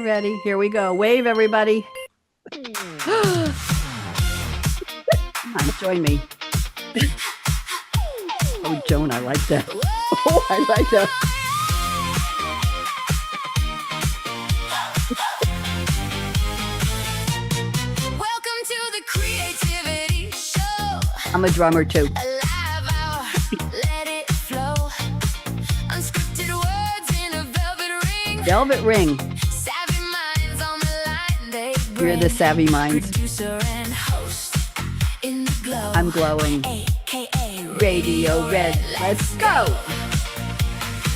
ready? Here we go. Wave, everybody. Come on, join me. Oh, Joan, I like that. Oh, I like that. Welcome to the Creativity Show. I'm a drummer too. A live hour, let it flow. Unscripted words in a velvet ring. Velvet ring. Savvy minds on the line, they bring. You're the savvy minds. Producer and host in the glow. I'm glowing. AKA Radio Red. Let's go.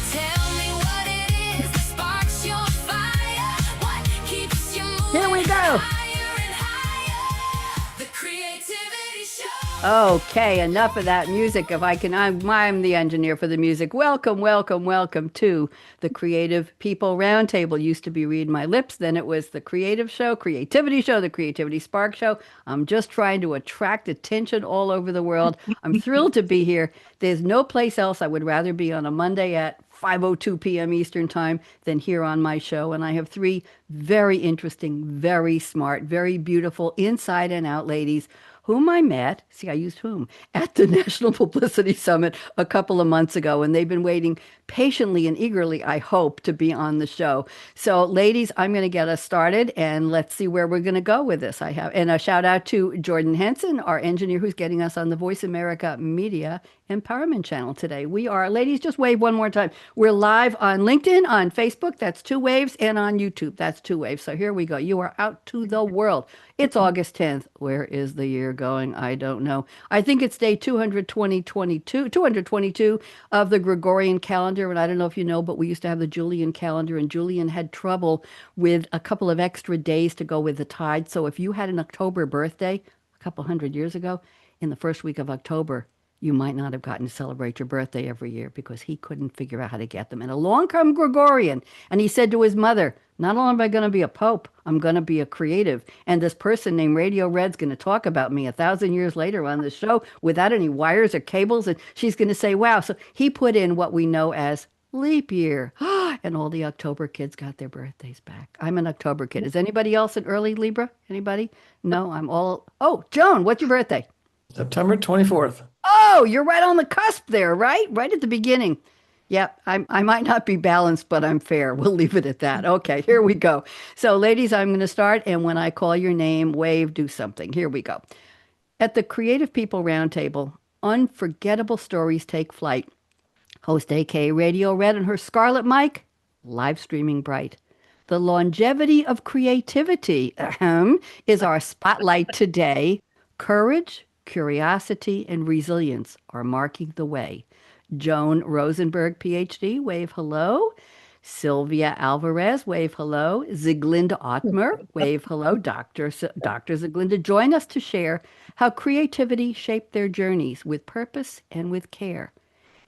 Tell me what it is that sparks your fire. What keeps you moving? Here we go. Higher and higher. The Creativity Show. Okay, enough of that music. If I can, I'm the engineer for the music. Welcome, welcome, welcome to the Creative People Roundtable. Used to be Read My Lips, then it was the Creative Show, Creativity Show, the Creativity Spark Show. I'm just trying to attract attention all over the world. I'm thrilled to be here. There's no place else I would rather be on a Monday at 5:02 p.m. Eastern Time than here on my show. And I have three very interesting, very smart, very beautiful inside and out ladies whom I met, see, I used whom, at the National Publicity Summit a couple of months ago, and they've been waiting patiently and eagerly, I hope, to be on the show. So, ladies, I'm going to get us started, and let's see where we're going to go with this. And a shout out to Jordan Henson, our engineer, who's getting us on the Voice America Media Empowerment Channel today. We are, ladies, just wave one more time. We're live on LinkedIn, on Facebook, that's 2 waves, and on YouTube, that's 2 waves. So here we go. You are out to the world. It's August 10th. Where is the year going? I don't know. I think it's day 222 of the Gregorian calendar. And I don't know if you know, but we used to have the Julian calendar, and Julian had trouble with a couple of extra days to go with the tide. So if you had an October birthday a couple hundred years ago, in the first week of October, you might not have gotten to celebrate your birthday every year because he couldn't figure out how to get them. And along come Gregorian, and he said to his mother, not only am I going to be a pope, I'm going to be a creative. And this person named Radio Red's going to talk about me 1,000 years later on the show without any wires or cables. And she's going to say, wow. So he put in what we know as leap year. And all the October kids got their birthdays back. I'm an October kid. Is anybody else an early Libra? Anybody? No, I'm all. Oh, Joan, what's your birthday? September 24th. Oh, you're right on the cusp there, right? Right at the beginning. Yeah, I might not be balanced, but I'm fair. We'll leave it at that. Okay, here we go. So, ladies, I'm going to start. And when I call your name, wave, do something. Here we go. At the Creative People Roundtable, unforgettable stories take flight. Host aka Radio Red and her scarlet mic, live streaming bright. The longevity of creativity is our spotlight today. Courage, curiosity, and resilience are marking the way. Joan Rosenberg, PhD, wave hello. Sylvia Alvarez, wave hello. Ziglinda Ottmer, wave hello. Dr. Ziglinda, join us to share how creativity shaped their journeys with purpose and with care.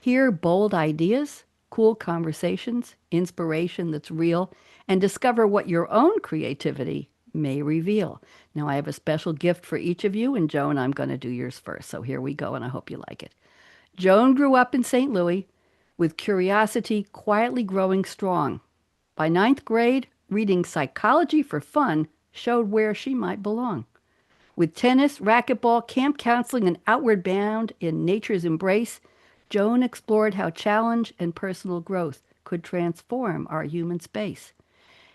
Hear bold ideas, cool conversations, inspiration that's real, and discover what your own creativity may reveal. Now, I have a special gift for each of you, and Joan, I'm going to do yours first. So here we go, and I hope you like it. Joan grew up in St. Louis with curiosity quietly growing strong. By 9th grade, reading psychology for fun showed where she might belong. With tennis, racquetball, camp counseling, and outward bound in nature's embrace, Joan explored how challenge and personal growth could transform our human space.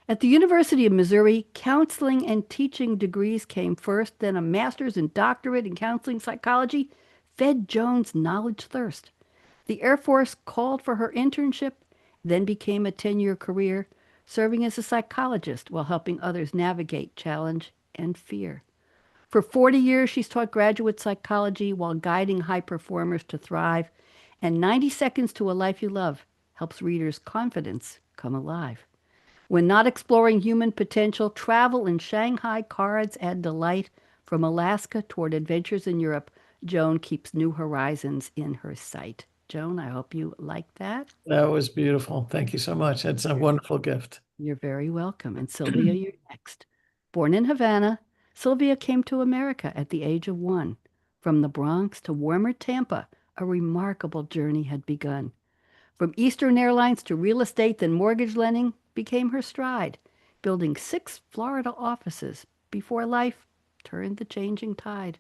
At the University of Missouri, counseling and teaching degrees came first, then a master's and doctorate in counseling psychology fed Joan's knowledge thirst. The Air Force called for her internship, then became a 10-year career, serving as a psychologist while helping others navigate challenge and fear. For 40 years, she's taught graduate psychology while guiding high performers to thrive, and 90 Seconds to a Life You Love helps readers' confidence come alive. When not exploring human potential, travel in Shanghai cards add delight. From Alaska toward adventures in Europe, Joan keeps new horizons in her sight. Joan, I hope you liked that. That was beautiful. Thank you so much. That's a wonderful gift. You're very welcome. And Sylvia, you're next. Born in Havana, Sylvia came to America at the age of 1. From the Bronx to warmer Tampa, a remarkable journey had begun. From Eastern Airlines to real estate, then mortgage lending became her stride. building 6 Florida offices before life turned the changing tide.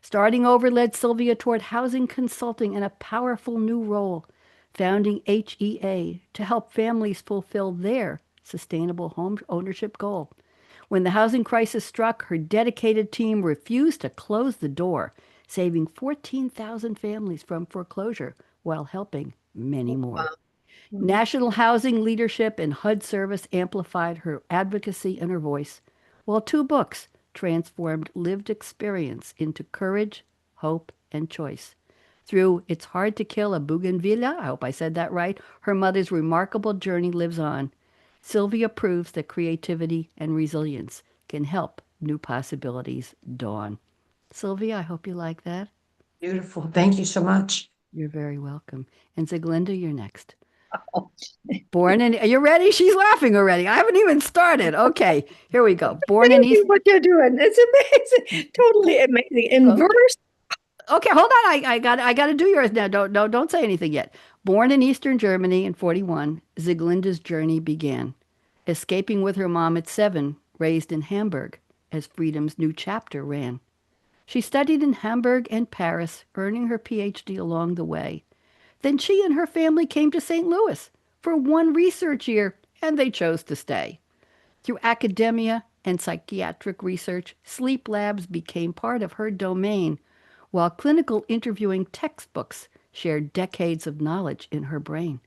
Starting over led Sylvia toward housing consulting and a powerful new role, founding HEA to help families fulfill their sustainable home ownership goal. When the housing crisis struck, her dedicated team refused to close the door, saving 14,000 families from foreclosure while helping many more. National Housing Leadership and HUD service amplified her advocacy and her voice, while 2 books transformed lived experience into courage, hope, and choice. Through It's Hard to Kill a Bougainvillea, I hope I said that right, her mother's remarkable journey lives on. Sylvia proves that creativity and resilience can help new possibilities dawn. Sylvia, I hope you like that. Beautiful. Thank you so much. You're very welcome. And Ziglinda, you're next. Born in, are you ready? She's laughing already. I haven't even started. Okay, here we go. Born in East. What you're doing. It's amazing. Totally amazing. In Okay. verse. Okay, hold on. I got to do yours now. Don't say anything yet. Born in Eastern Germany in 41, Ziglinda's journey began. Escaping with her mom at 7, raised in Hamburg, as freedom's new chapter ran. She studied in Hamburg and Paris, earning her PhD along the way. Then she and her family came to St. Louis for 1 research year, and they chose to stay. Through academia and psychiatric research, sleep labs became part of her domain, while clinical interviewing textbooks shared decades of knowledge in her brain.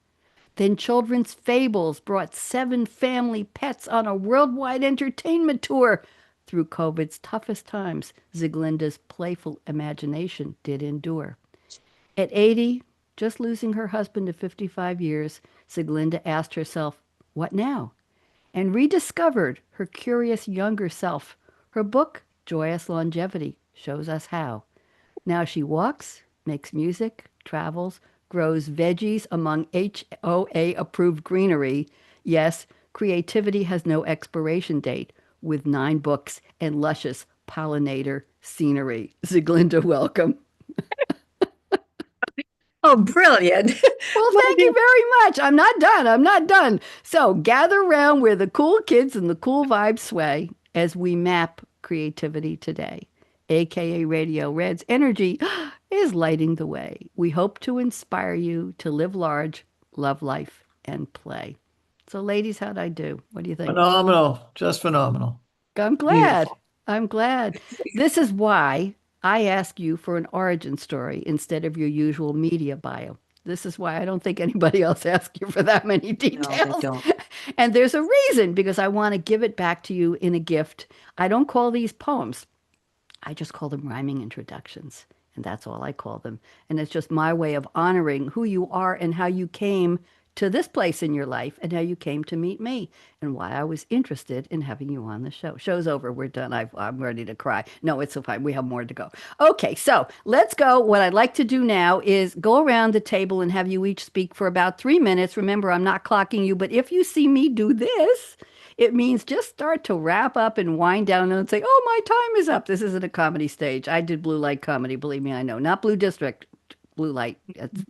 Then children's fables brought 7 family pets on a worldwide entertainment tour. Through COVID's toughest times, Ziglinda's playful imagination did endure. At 80, just losing her husband to 55 years, Ziglinda asked herself, what now? And rediscovered her curious younger self. Her book, Joyous Longevity, shows us how. Now she walks, makes music, travels, grows veggies among HOA-approved greenery. Yes, creativity has no expiration date, with 9 books and luscious pollinator scenery. Ziglinda, welcome. Oh, brilliant. Well, thank you very much. I'm not done. I'm not done. So gather round where the cool kids and the cool vibes sway as we map creativity today. akaRadioRed's energy is lighting the way. We hope to inspire you to live large, love life, and play. So, ladies, how'd I do? What do you think? Phenomenal. Just phenomenal. I'm glad. Beautiful. I'm glad. This is why I ask you for an origin story instead of your usual media bio. This is why I don't think anybody else asks you for that many details. don't. And there's a reason, because I want to give it back to you in a gift. I don't call these poems. I just call them rhyming introductions. And that's all I call them. And it's just my way of honoring who you are and how you came to this place in your life and how you came to meet me and why I was interested in having you on the show. Show's over. We're done. I'm ready to cry. No, it's fine. We have more to go. Okay, so let's go. What I'd like to do now is go around the table and have you each speak for about 3 minutes. Remember, I'm not clocking you, but if you see me do this, it means just start to wrap up and wind down and say, oh, my time is up. This isn't a comedy stage. I did blue light comedy. Believe me, I know. Not Blue District. Blue light.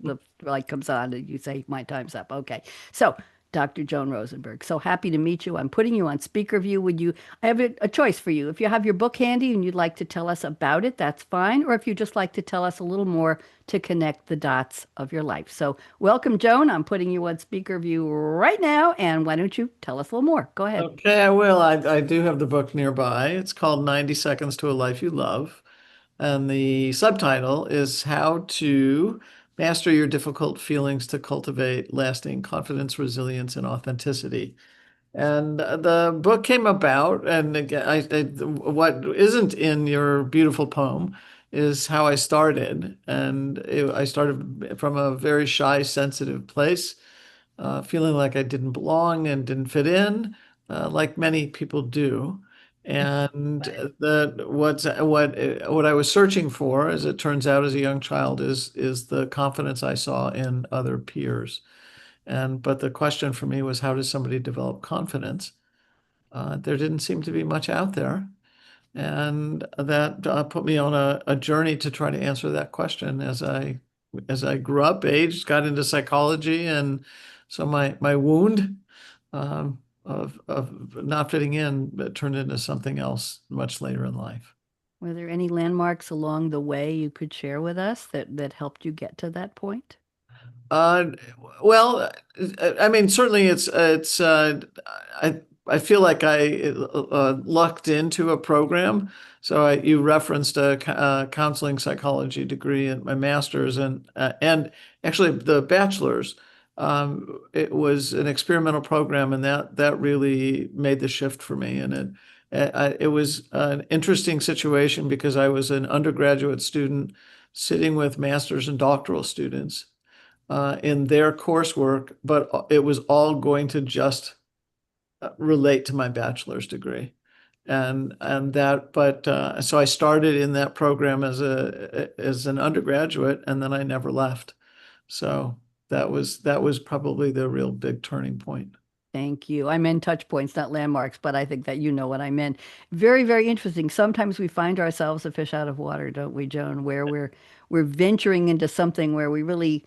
The light comes on and you say, my time's up. Okay. So, Dr. Joan Rosenberg, so happy to meet you. I'm putting you on speaker view. I have a choice for you. If you have your book handy and you'd like to tell us about it, that's fine. Or if you just like to tell us a little more to connect the dots of your life. So welcome, Joan. I'm putting you on speaker view right now. And why don't you tell us a little more? Go ahead. Okay, I will. I do have the book nearby. It's called 90 Seconds to a Life You Love. And the subtitle is How to Master Your Difficult Feelings to Cultivate Lasting Confidence, Resilience, and Authenticity. And the book came about, and again, what isn't in your beautiful poem is how I started. And I started from a very shy, sensitive place, feeling like I didn't belong and didn't fit in, like many people do. And what I was searching for, as it turns out, as a young child, is the confidence I saw in other peers. But the question for me was, how does somebody develop confidence? There didn't seem to be much out there, and that put me on a journey to try to answer that question as I grew up, aged, got into psychology, and so my wound of not fitting in, but turned into something else much later in life. Were there any landmarks along the way you could share with us that helped you get to that point? Uh, well, I mean, certainly I I feel like I lucked into a program. So you referenced a counseling psychology degree in my master's and actually the bachelor's. It was an experimental program, and that really made the shift for me. And it was an interesting situation because I was an undergraduate student sitting with master's and doctoral students in their coursework, but it was all going to just relate to my bachelor's degree. And that, but so I started in that program as an undergraduate, and then I never left. So that was probably the real big turning point. Thank you. I meant touch points, not landmarks, but I think that you know what I meant. Very, very interesting. Sometimes we find ourselves a fish out of water, don't we, Joan, where we're venturing into something where we really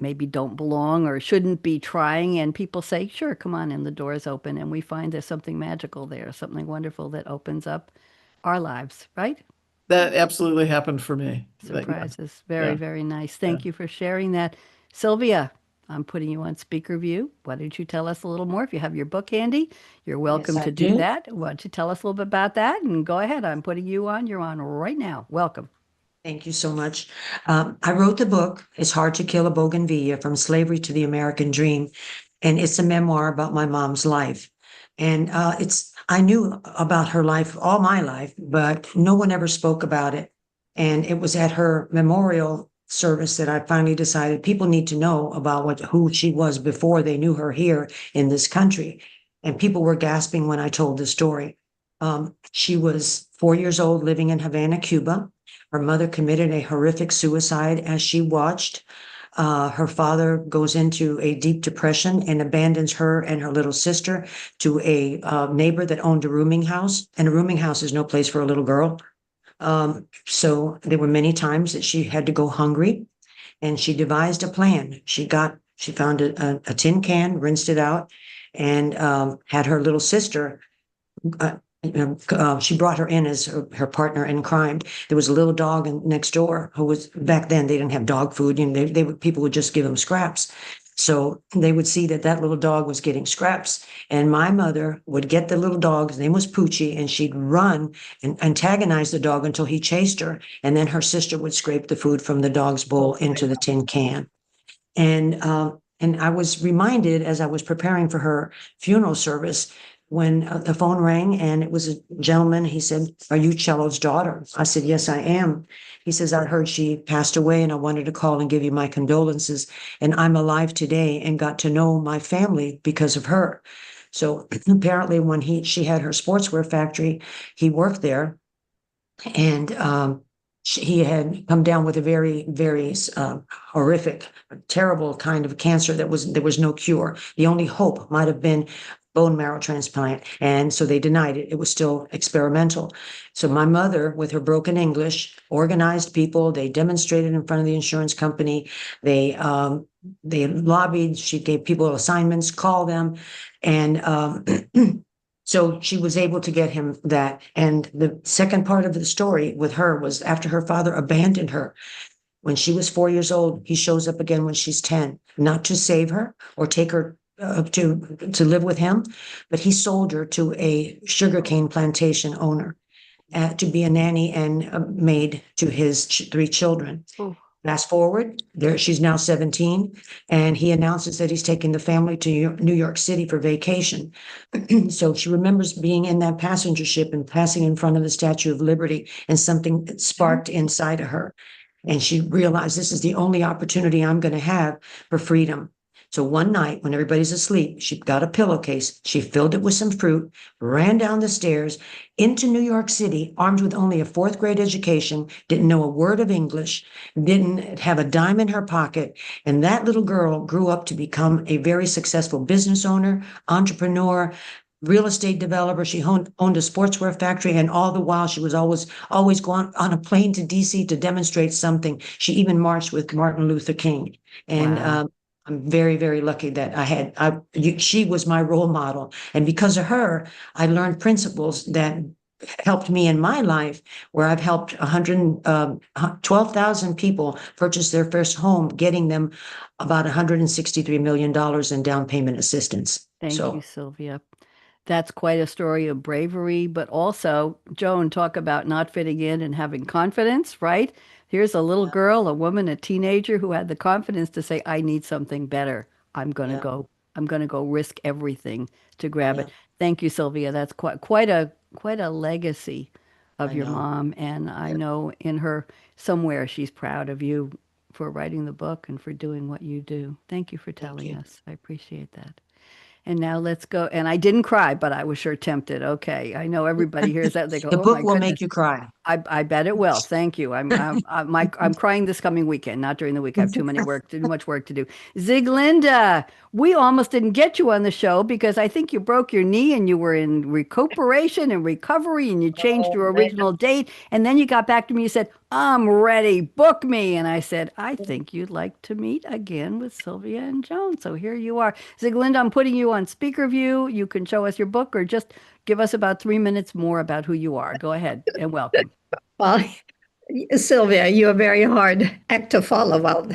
maybe don't belong or shouldn't be trying, and people say, "Sure, come on in, the door is open," and we find there's something magical there, something wonderful that opens up our lives, right? That absolutely happened for me. Yeah, Surprises. Very, yeah, very nice. yeah. Thank you for sharing that. Sylvia, I'm putting you on speaker view. Why don't you tell us a little more? If you have your book handy, you're Yes, welcome I to do do. that. Why don't you tell us a little bit about that? And go ahead. I'm putting you on. You're on right now. Welcome. Thank you so much. I wrote the book, It's Hard to Kill a Bougainvillea From Slavery to the American Dream. And it's a memoir about my mom's life. And I knew about her life all my life, but no one ever spoke about it. And it was at her memorial service that I finally decided people need to know about who she was before they knew her here in this country. And people were gasping when I told the story. She was 4 years old, living in Havana, Cuba. Her mother committed a horrific suicide as she watched. Her father goes into a deep depression and abandons her and her little sister to a neighbor that owned a rooming house. And a rooming house is no place for a little girl. So there were many times that she had to go hungry, and she devised a plan. She found a tin can, rinsed it out, and had her little sister she brought her in as her partner in crime. There was a little dog next door who was, back then they didn't have dog food, and people would just give them scraps. So they would see that little dog was getting scraps, and my mother would get the little dog. His name was Poochie, and she'd run and antagonize the dog until he chased her, and then her sister would scrape the food from the dog's bowl into the tin can. And I was reminded as I was preparing for her funeral service when the phone rang, and it was a gentleman. He said, "Are you Cello's daughter?" I said, "Yes, I am." He says, "I heard she passed away, and I wanted to call and give you my condolences. And I'm alive today and got to know my family because of her." So apparently when she had her sportswear factory, he worked there, and he had come down with a very, very horrific, terrible kind of cancer there was no cure. The only hope might have been bone marrow transplant, and so they denied it. It was still experimental. So my mother, with her broken English, organized people. They demonstrated in front of the insurance company. They lobbied. She gave people assignments, call them, and so she was able to get him that. And the second part of the story with her was after her father abandoned her. When she was 4 years old, he shows up again when she's 10, not to save her or take her to live with him, but he sold her to a sugarcane plantation owner to be a nanny and a maid to his three children. Oh, Fast forward, she's now 17, and he announces that he's taking the family to New York City for vacation. So she remembers being in that passenger ship and passing in front of the Statue of Liberty, and something sparked inside of her. And she realized, this is the only opportunity I'm going to have for freedom. So one night when everybody's asleep, she got a pillowcase, she filled it with some fruit, ran down the stairs into New York City, armed with only a fourth grade education, didn't know a word of English, didn't have a dime in her pocket. And that little girl grew up to become a very successful business owner, entrepreneur, real estate developer. She owned a sportswear factory, and all the while she was always going on a plane to DC to demonstrate something. She even marched with Martin Luther King. And wow. I'm very, very lucky that she was my role model. And because of her, I learned principles that helped me in my life, where I've helped 12,000 people purchase their first home, getting them about $163 million in down payment assistance. Thank you, So, Sylvia. That's quite a story of bravery, but also, Joan, talk about not fitting in and having confidence, right? Here's a little yeah, girl, a woman, a teenager who had the confidence to say, I need something better. I'm going to yeah, go, I'm going to go risk everything to grab yeah, it. Thank you, Sylvia. That's quite a legacy of I your know. mom. And I Yeah, know in her somewhere she's proud of you for writing the book and for doing what you do. Thank you for thank telling you. us. I appreciate that. And now let's go. And I didn't cry, but I was sure tempted. Okay. I know everybody hears that. They go, The oh my book will make goodness. you cry. I bet it will. Thank you. I'm crying this coming weekend, not during the week. I have too much work to do. Ziglinda, we almost didn't get you on the show because I think you broke your knee and you were in recuperation and recovery and you changed Oh your man. original date. And then you got back to me and you said, I'm ready, book me. And I said, I think you'd like to meet again with Sylvia and Joan. So here you are. Ziglinda, I'm putting you on speaker view. You can show us your book or just give us about 3 minutes more about who you are. Go ahead and welcome. Well, Sylvia, you're a very hard act to follow. Well,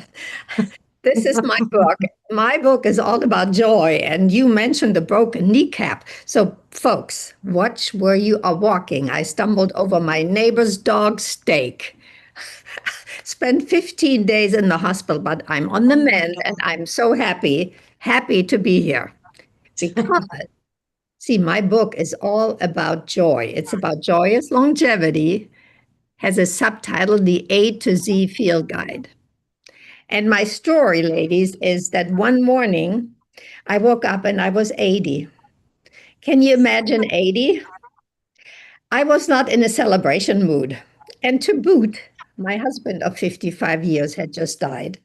this is my book. My book is all about joy, and you mentioned the broken kneecap. So, folks, watch where you are walking. I stumbled over my neighbor's dog steak. Spent 15 days in the hospital, but I'm on the Oh my mend, and God. I'm so happy to be here. Because, see, my book is all about joy. It's about joyous longevity, has a subtitle, The A to Z Field Guide. And my story, ladies, is that one morning I woke up and I was 80. Can you imagine 80? I was not in a celebration mood. And to boot, my husband of 55 years had just died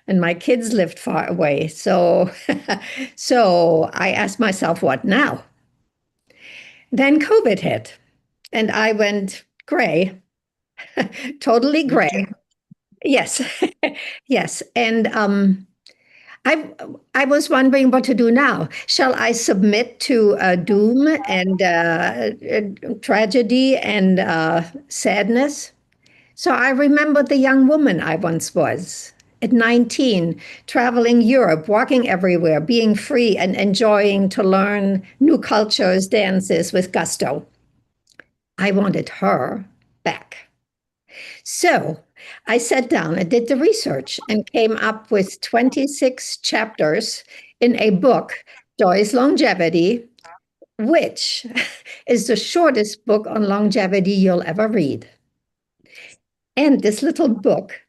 and my kids lived far away. So so I asked myself, what now? Then COVID hit and I went gray, totally Me gray. too. Yes. Yes. And I I was wondering what to do now. Shall I submit to doom and tragedy and sadness? So I remembered the young woman I once was at 19, traveling Europe, walking everywhere, being free and enjoying to learn new cultures, dances with gusto. I wanted her back. So I sat down and did the research and came up with 26 chapters in a book, Joy's Longevity, which is the shortest book on longevity you'll ever read. And this little book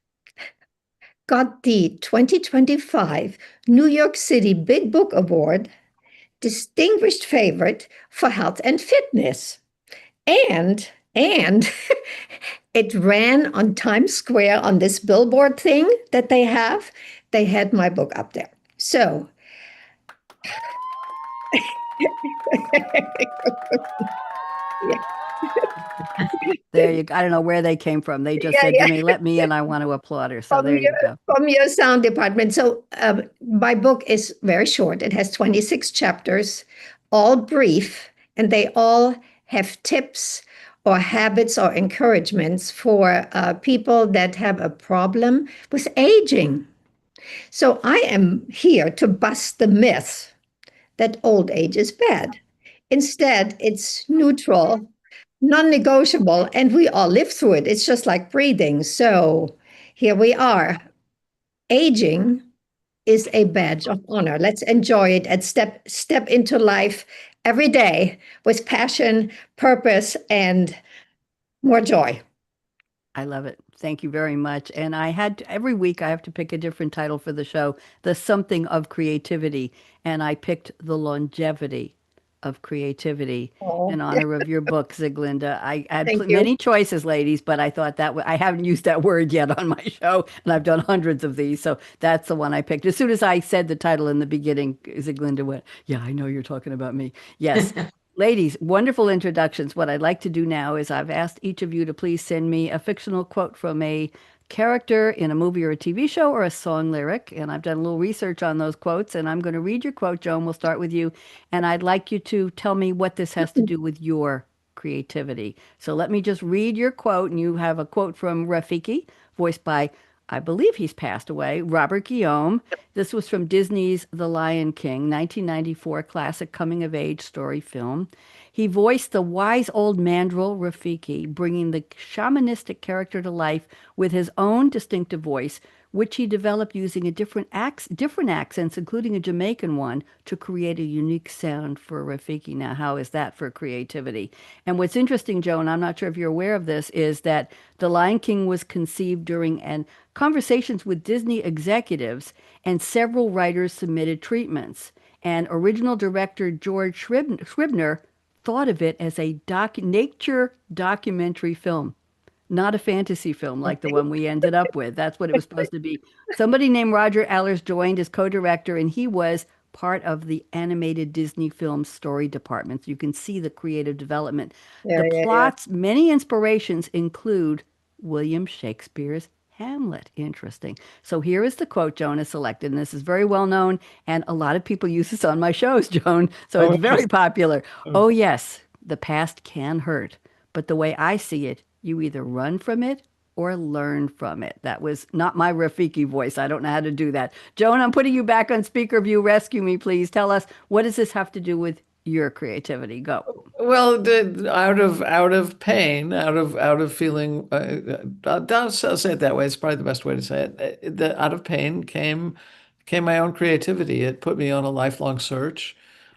got the 2025 New York City Big Book Award, distinguished favorite for health and fitness. And it ran on Times Square on this billboard thing that they have. They had my book up there. So yeah, There you go. I don't know where they came from. They just yeah, said to yeah. me, let me in. I want to applaud her. So there you go. From your sound department. So my book is very short. It has 26 chapters, all brief, and they all have tips or habits or encouragements for people that have a problem with aging. So I am here to bust the myth that old age is bad. Instead, it's neutral, non negotiable, and we all live through it. It's just like breathing. So here we are. Aging is a badge of honor. Let's enjoy it and step into life every day with passion, purpose, and more joy. I love it. Thank you very much. And every week I have to pick a different title for the show, the something of creativity. And I picked the longevity of creativity Oh, in honor of your book, Ziglinda. I had thank you. many choices, ladies, but I thought I haven't used that word yet on my show, and I've done hundreds of these. So that's the one I picked. As soon as I said the title in the beginning, Ziglinda went, yeah, I know you're talking about me. Yes. Ladies, wonderful introductions. What I'd like to do now is I've asked each of you to please send me a fictional quote from a character in a movie or a TV show or a song lyric. And I've done a little research on those quotes, and I'm going to read your quote, Joan. We'll start with you. And I'd like you to tell me what this has to do with your creativity. So let me just read your quote. And you have a quote from Rafiki, voiced by, I believe he's passed away, Robert Guillaume. This was from Disney's The Lion King, 1994 classic coming of age story film. He voiced the wise old mandrill Rafiki, bringing the shamanistic character to life with his own distinctive voice, which he developed using different accents, including a Jamaican one, to create a unique sound for Rafiki. Now, how is that for creativity? And what's interesting, Joan, I'm not sure if you're aware of this, is that The Lion King was conceived during conversations with Disney executives, and several writers submitted treatments. And original director George Scribner thought of it as a nature documentary film, not a fantasy film like the one we ended up with. That's what it was supposed to be. Somebody named Roger Allers joined as co-director, and he was part of the animated Disney film story department. So you can see the creative development. Yeah, The yeah, yeah. plots, many inspirations include William Shakespeare's Hamlet. Interesting. So here is the quote Joan has selected, and this is very well known, and a lot of people use this on my shows, Joan. So Oh, it's very interesting. popular. Oh, yes, the past can hurt, but the way I see it, you either run from it or learn from it. That was not my Rafiki voice. I don't know how to do that. Joan, I'm putting you back on speaker view. Rescue me, please. Tell us, what does this have to do with your creativity? Go. Well, out of pain, out of feeling, I'll say it that way. It's probably the best way to say it. Out of pain came my own creativity. It put me on a lifelong search.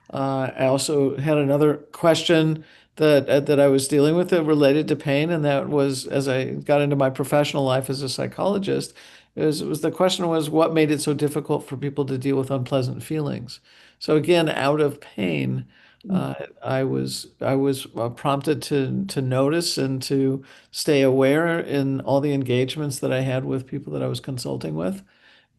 I also had another question that I was dealing with that related to pain, and that was as I got into my professional life as a psychologist, it was the question was what made it so difficult for people to deal with unpleasant feelings. So again, out of pain, I was prompted to notice and to stay aware in all the engagements that I had with people that I was consulting with,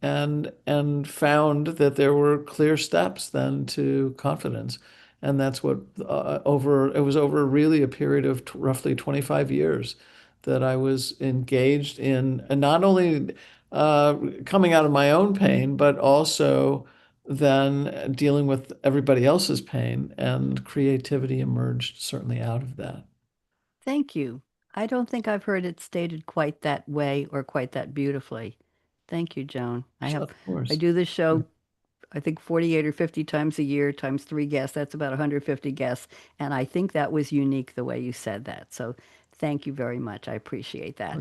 and found that there were clear steps then to confidence. And that's what it was over really a period of roughly 25 years that I was engaged in, and not only coming out of my own pain, but also then dealing with everybody else's pain, and creativity emerged certainly out of that. Thank you. I don't think I've heard it stated quite that way or quite that beautifully. Thank you, Joan. Of I course. do this show, I think 48 or 50 times a year, times three guests. That's about 150 guests. And I think that was unique the way you said that. So thank you very much. I appreciate that.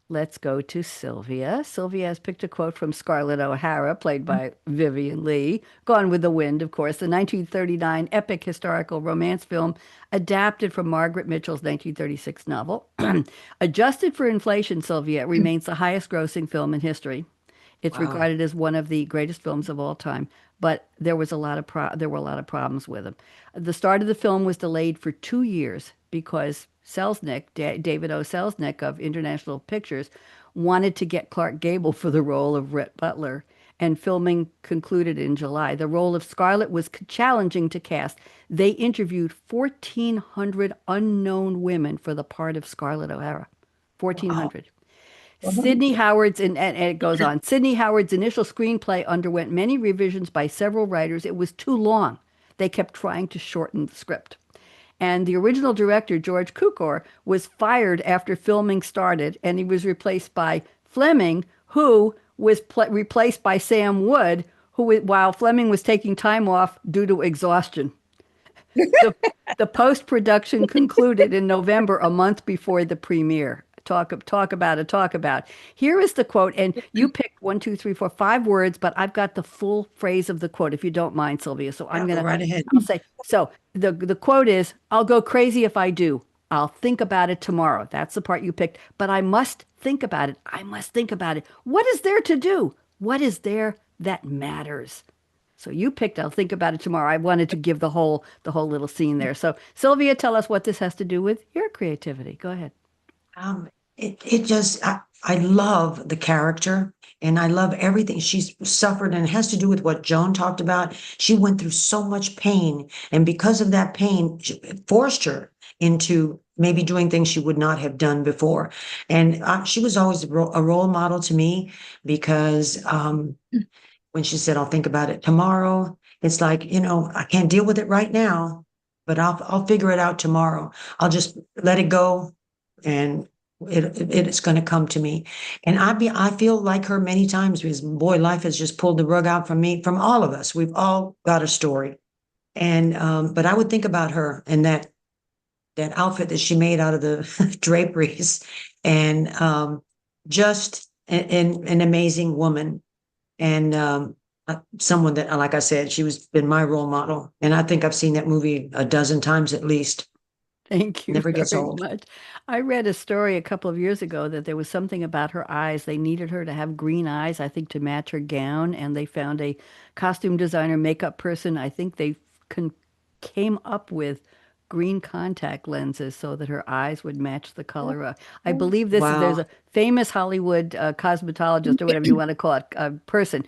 Let's go to Sylvia. Sylvia has picked a quote from Scarlett O'Hara, played by Vivian Lee. Gone with the Wind, of course, the 1939 epic historical romance film adapted from Margaret Mitchell's 1936 novel. Adjusted for inflation, Sylvia, it remains the highest grossing film in history. It's Wow. regarded as one of the greatest films of all time, but there were a lot of problems with it. The start of the film was delayed for 2 years because David O. Selznick of International Pictures, wanted to get Clark Gable for the role of Rhett Butler, and filming concluded in July. The role of Scarlett was challenging to cast. They interviewed 1,400 unknown women for the part of Scarlett O'Hara. 1,400. Sidney Howard's and it goes on. Sidney Howard's initial screenplay underwent many revisions by several writers. It was too long. They kept trying to shorten the script. And the original director, George Cukor, was fired after filming started, and he was replaced by Fleming, who was replaced by Sam Wood, while Fleming was taking time off due to exhaustion. The, the post-production concluded in November, a month before the premiere. Talk about. Here is the quote, and you picked 1, 2, 3, 4, 5 words, but I've got the full phrase of the quote, if you don't mind, Sylvia. So Yeah, go right ahead. I'll say, so the quote is, "I'll go crazy if I do. I'll think about it tomorrow." That's the part you picked, but I must think about it. I must think about it. What is there to do? What is there that matters? So you picked, "I'll think about it tomorrow." I wanted to give the whole little scene there. So Sylvia, tell us what this has to do with your creativity. Go ahead. It just, I love the character, and I love everything she's suffered, and it has to do with what Joan talked about. She went through so much pain, and because of that pain, it forced her into maybe doing things she would not have done before. And she was always a role model to me because when she said, I'll think about it tomorrow, it's like, I can't deal with it right now, but I'll figure it out tomorrow. I'll just let it go and it's going to come to me. And I feel like her many times because boy, life has just pulled the rug out from me, from all of us. We've all got a story. And but I would think about her and that outfit that she made out of the draperies, and just an amazing woman, and someone that, like I said, she was been my role model, and I think I've seen that movie a dozen times at least. Thank you Never gets very old. much. I read a story a couple of years ago that there was something about her eyes. They needed her to have green eyes, I think, to match her gown, and they found a costume designer, makeup person. I think they con came up with green contact lenses so that her eyes would match the color. I believe there's Wow. a famous Hollywood cosmetologist or whatever you want to call it, person.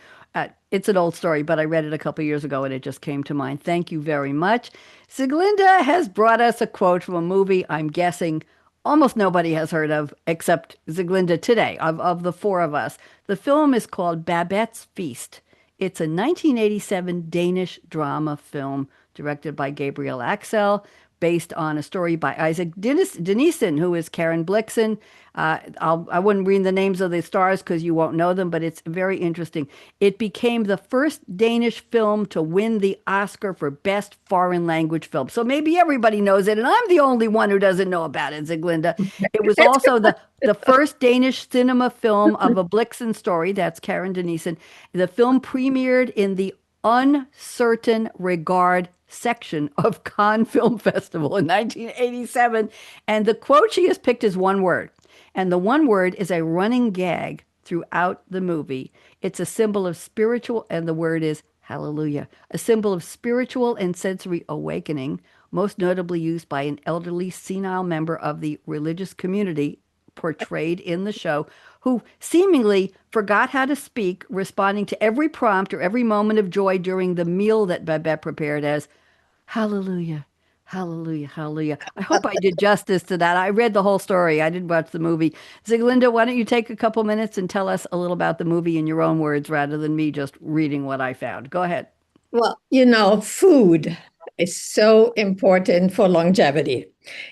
It's an old story, but I read it a couple of years ago and it just came to mind. Thank you very much. Siglinda has brought us a quote from a movie I'm guessing almost nobody has heard of except Siglinda today, of the four of us. The film is called Babette's Feast. It's a 1987 Danish drama film directed by Gabriel Axel, based on a story by Isaac Denison, who is Karen Blixen. I wouldn't read the names of the stars because you won't know them, but it's very interesting. It became the first Danish film to win the Oscar for Best Foreign Language Film. So maybe everybody knows it, and I'm the only one who doesn't know about it, Ziglinda. It was That's also the first Danish cinema film of a Blixen story. That's Karen Denison. The film premiered in the Uncertain Regard section of Cannes Film Festival in 1987. And the quote she has picked is one word. And the one word is a running gag throughout the movie. It's a symbol of spiritual, and the word is hallelujah, a symbol of spiritual and sensory awakening, most notably used by an elderly senile member of the religious community portrayed in the show, who seemingly forgot how to speak, responding to every prompt or every moment of joy during the meal that Babette prepared as hallelujah, hallelujah, hallelujah. I hope I did justice to that. I read the whole story. I didn't watch the movie. Ziglinda, why don't you take a couple minutes and tell us a little about the movie in your own words rather than me just reading what I found? Go ahead. Well, food is so important for longevity.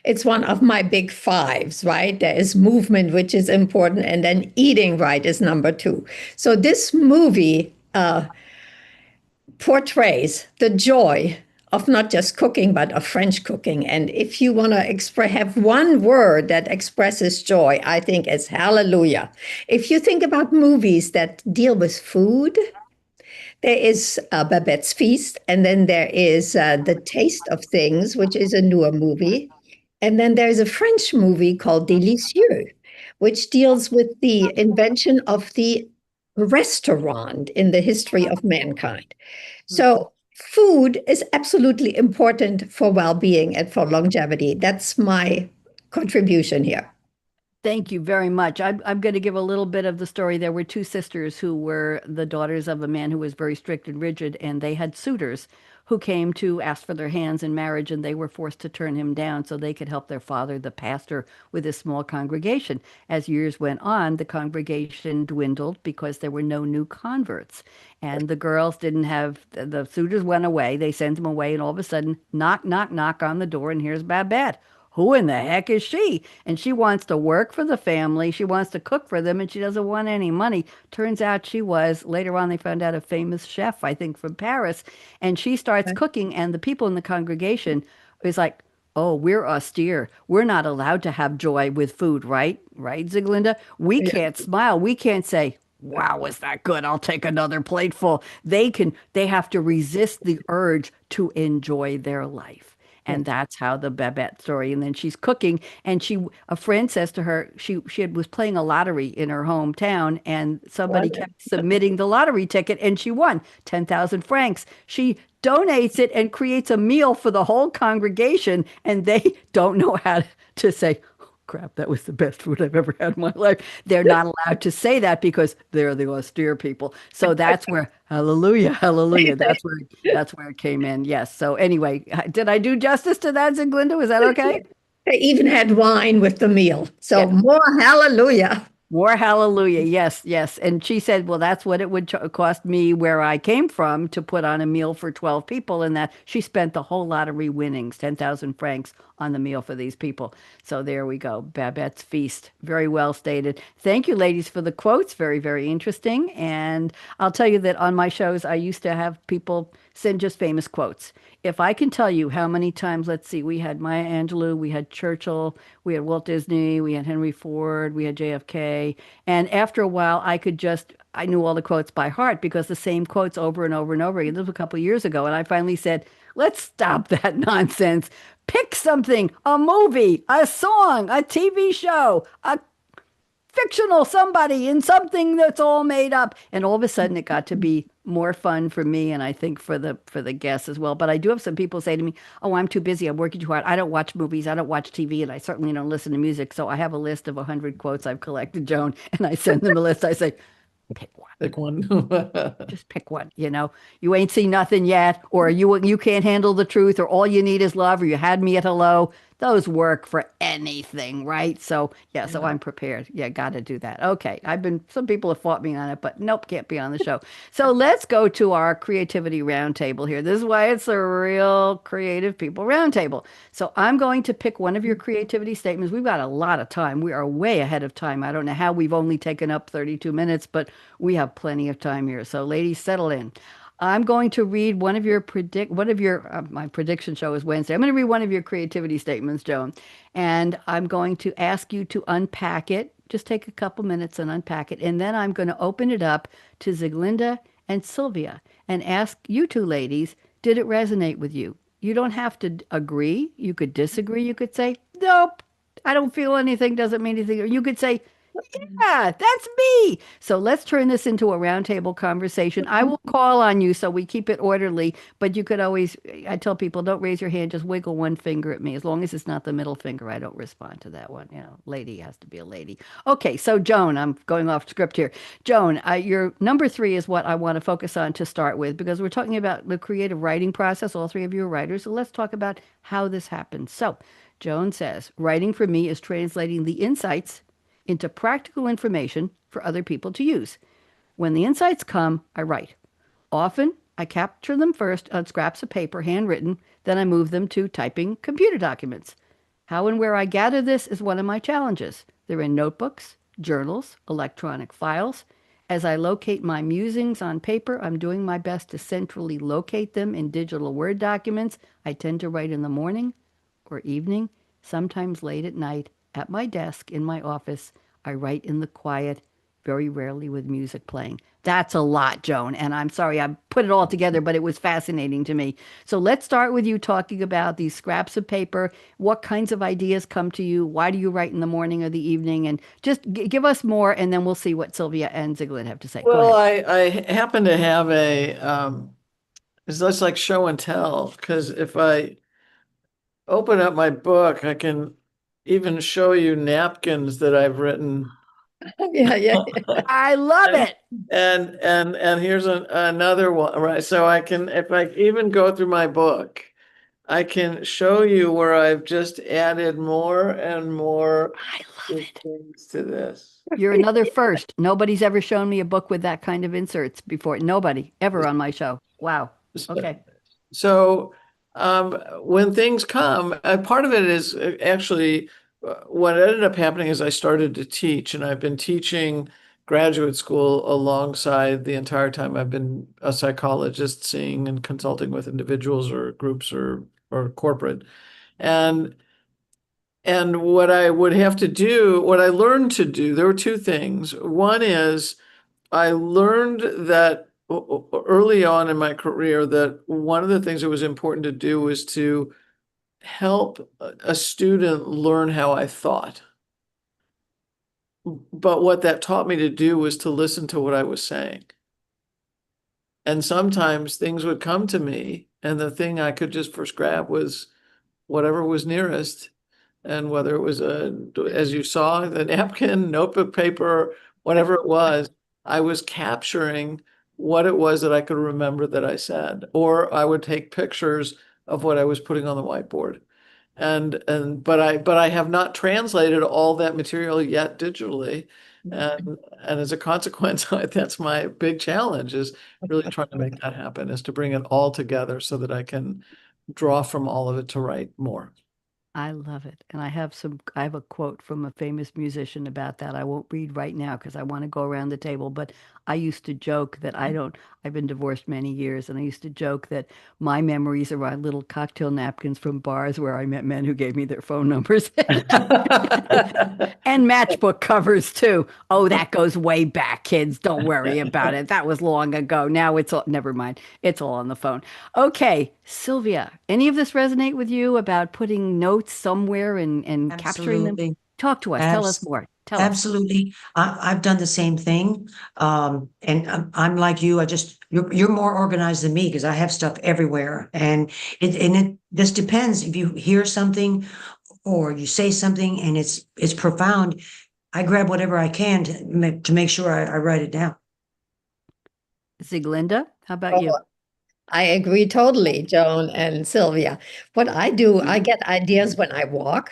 It's one of my big fives, right? There is movement, which is important, and then eating right is number two. So this movie portrays the joy of not just cooking, but of French cooking. And if you want to have one word that expresses joy, I think it's hallelujah. If you think about movies that deal with food, there is Babette's Feast, and then there is The Taste of Things, which is a newer movie. And then there's a French movie called Délicieux, which deals with the invention of the restaurant in the history of mankind. So food is absolutely important for well-being and for longevity. That's my contribution here. Thank you very much. I'm going to give a little bit of the story. There were two sisters who were the daughters of a man who was very strict and rigid, and they had suitors who came to ask for their hands in marriage, and they were forced to turn him down so they could help their father, the pastor, with a small congregation. As years went on, the congregation dwindled because there were no new converts. And the girls didn't have, the suitors went away. They sent them away, and all of a sudden, knock, knock, knock on the door, and here's Babette. Who in the heck is she? And she wants to work for the family. She wants to cook for them, and she doesn't want any money. Turns out she was, later on, they found out a famous chef, I think, from Paris. And she starts cooking, and the people in the congregation is like, oh, we're austere. We're not allowed to have joy with food, right? Right, Ziglinda? We Yeah. can't smile. We can't say, wow, was that good? I'll take another plateful. They have to resist the urge to enjoy their life. Yeah. And that's how the Babette story. And then she's cooking, and a friend says to her, was playing a lottery in her hometown, and somebody kept submitting the lottery ticket, and she won 10,000 francs. She donates it and creates a meal for the whole congregation, and they don't know how to say, crap, that was the best food I've ever had in my life. They're not allowed to say that because they're the austere people. So that's where hallelujah, hallelujah. That's where it came in. Yes. So anyway, did I do justice to that, Ziglinda? Was that okay? They even had wine with the meal. So Yeah. more hallelujah. More hallelujah. Yes, yes. And she said, well, that's what it would cost me where I came from to put on a meal for 12 people. And that she spent the whole lottery winnings, 10,000 francs on the meal for these people. So there we go. Babette's feast. Very well stated. Thank you, ladies, for the quotes. Very, very interesting. And I'll tell you that on my shows, I used to have people send just famous quotes. If I can tell you how many times, let's see, we had Maya Angelou, we had Churchill, we had Walt Disney, we had Henry Ford, we had JFK. And after a while, I knew all the quotes by heart because the same quotes over and over and over again. This was a couple of years ago. And I finally said, let's stop that nonsense. Pick something, a movie, a song, a TV show, a fictional somebody in something that's all made up, and all of a sudden it got to be more fun for me, and I think for the guests as well. But I do have some people say to me, oh, I'm too busy, I'm working too hard, I don't watch movies, I don't watch TV, and I certainly don't listen to music. So I have a list of 100 quotes I've collected, Joan, and I send them a list. I say, pick one. Pick one. Just pick one. You ain't seen nothing yet, or you can't handle the truth, or all you need is love, or you had me at hello. Those work for anything, right? So yeah, so I'm prepared. Yeah, got to do that. Okay, some people have fought me on it, but nope, can't be on the show. So let's go to our creativity roundtable here. This is why it's a real creative people roundtable. So I'm going to pick one of your creativity statements. We've got a lot of time. We are way ahead of time. I don't know how we've only taken up 32 minutes, but we have plenty of time here. So ladies, settle in. I'm going to read my prediction show is Wednesday. I'm going to read one of your creativity statements, Joan, and I'm going to ask you to unpack it. Just take a couple minutes and unpack it. And then I'm going to open it up to Ziglinda and Sylvia and ask you two ladies, did it resonate with you? You don't have to agree. You could disagree. You could say, nope, I don't feel anything, doesn't mean anything. Or you could say, yeah, that's me. So let's turn this into a roundtable conversation. I will call on you so we keep it orderly, but you could always, I tell people, don't raise your hand, just wiggle one finger at me. As long as it's not the middle finger, I don't respond to that one. Lady has to be a lady. Okay, so Joan, I'm going off script here. Joan, your number 3 is what I want to focus on to start with because we're talking about the creative writing process. All 3 of you are writers, so let's talk about how this happens. So Joan says, writing for me is translating the insights into practical information for other people to use. When the insights come, I write. Often, I capture them first on scraps of paper, handwritten, then I move them to typing computer documents. How and where I gather this is one of my challenges. They're in notebooks, journals, electronic files. As I locate my musings on paper, I'm doing my best to centrally locate them in digital Word documents. I tend to write in the morning or evening, sometimes late at night, at my desk in my office. I write in the quiet, very rarely with music playing. That's a lot, Joan, and I'm sorry I put it all together, but it was fascinating to me. So let's start with you talking about these scraps of paper. What kinds of ideas come to you? Why do you write in the morning or the evening? And just give us more, and then we'll see what Sylvia and Ziegler have to say. Go Well, ahead. I happen to have it's less like show and tell, because if I open up my book, I can even show you napkins that I've written. Yeah, yeah. I love it. And here's another one, right? So I can, if I even go through my book, I can show you where I've just added more and more I love it. things to this. You're another first. Nobody's ever shown me a book with that kind of inserts before. Nobody ever on my show. Wow. Okay. So when things come, part of it is actually what ended up happening is I started to teach, and I've been teaching graduate school alongside the entire time I've been a psychologist, seeing and consulting with individuals or groups or corporate. And what I would have to do, what I learned to do, there were 2 things. One is I learned that early on in my career that one of the things that was important to do was to help a student learn how I thought. But what that taught me to do was to listen to what I was saying. And sometimes things would come to me, and the thing I could just first grab was whatever was nearest. And whether it was as you saw, the napkin, notebook paper, whatever it was, I was capturing what it was that I could remember that I said, or I would take pictures of what I was putting on the whiteboard. But I have not translated all that material yet digitally. And as a consequence, that's my big challenge is really trying to make that happen, is to bring it all together so that I can draw from all of it to write more. I love it. And I have a quote from a famous musician about that. I won't read right now because I want to go around the table, but I used to joke that I've been divorced many years, and I used to joke that my memories are on little cocktail napkins from bars where I met men who gave me their phone numbers. And matchbook covers too. Oh, that goes way back, kids. Don't worry about it. That was long ago. Now it's all, never mind. It's all on the phone. Okay, Sylvia, any of this resonate with you about putting notes somewhere and capturing them? Absolutely. Talk to us. Tell us Abs- more. Tell us. Absolutely. I've done the same thing. And I'm like you. You're more organized than me because I have stuff everywhere. And it just depends. If you hear something or you say something and it's profound, I grab whatever I can to make sure I write it down. Ziglinda, how about you? Oh, I agree totally, Joan and Sylvia. What I do, I get ideas when I walk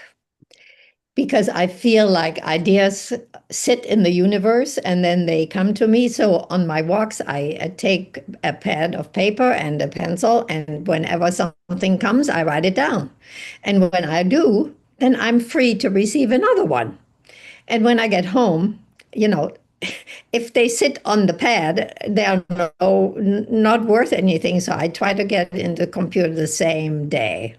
because I feel like ideas sit in the universe and then they come to me. So on my walks, I take a pad of paper and a pencil, and whenever something comes, I write it down. And when I do, then I'm free to receive another one. And when I get home, you know, if they sit on the pad, they are not worth anything. So I try to get in the computer the same day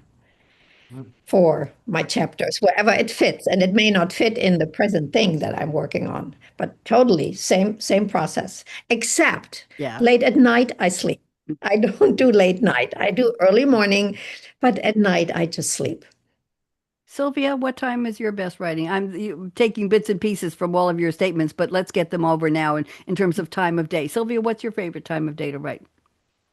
for my chapters, wherever it fits. And it may not fit in the present thing that I'm working on, but totally same process. Except Yeah. late at night, I sleep. I don't do late night. I do early morning, but at night I just sleep. Sylvia, what time is your best writing? Taking bits and pieces from all of your statements, but let's get them over now in terms of time of day. Sylvia, what's your favorite time of day to write?